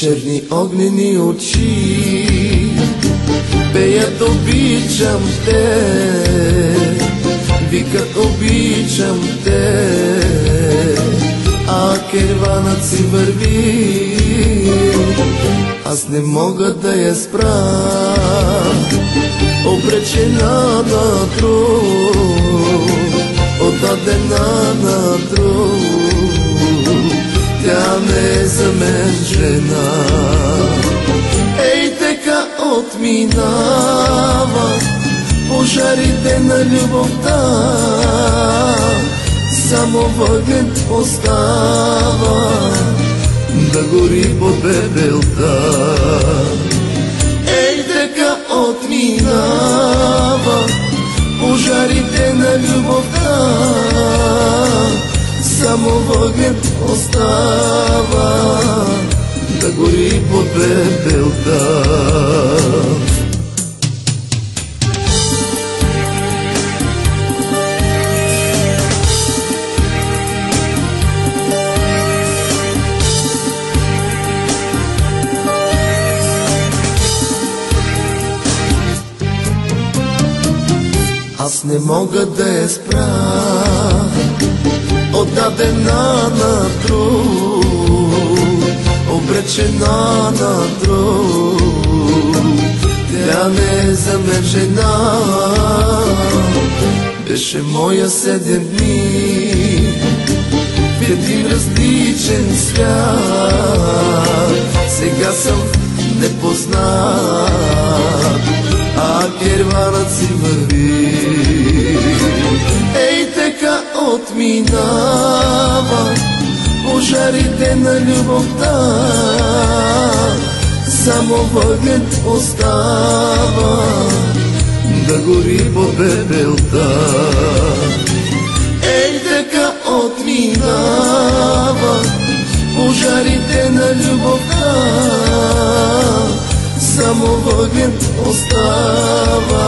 черни огнени очи пеят обичам те, викат обичам те, а керванът си върви, аз не мога да я спра, обречена на друг, отдадена на друг, тя не е за мен жена. Ей, така отминава пожарите на любовта, само въглен остава да гори под пепелта. Ей, така отминава пожарите на любовта, само въглен остава да гори под пепелта. Аз не мога да я спра, отдадена на друг, обречена на друг, тя не е за мен жена. Беше моя 7 дни в един различен свят, сега съм непознат, а керванът си върви. Ей, така отминава пожарите на любовта, само въглен остава да гори под пепелта. Ей, така отминава пожарите на любовта, само въглен остава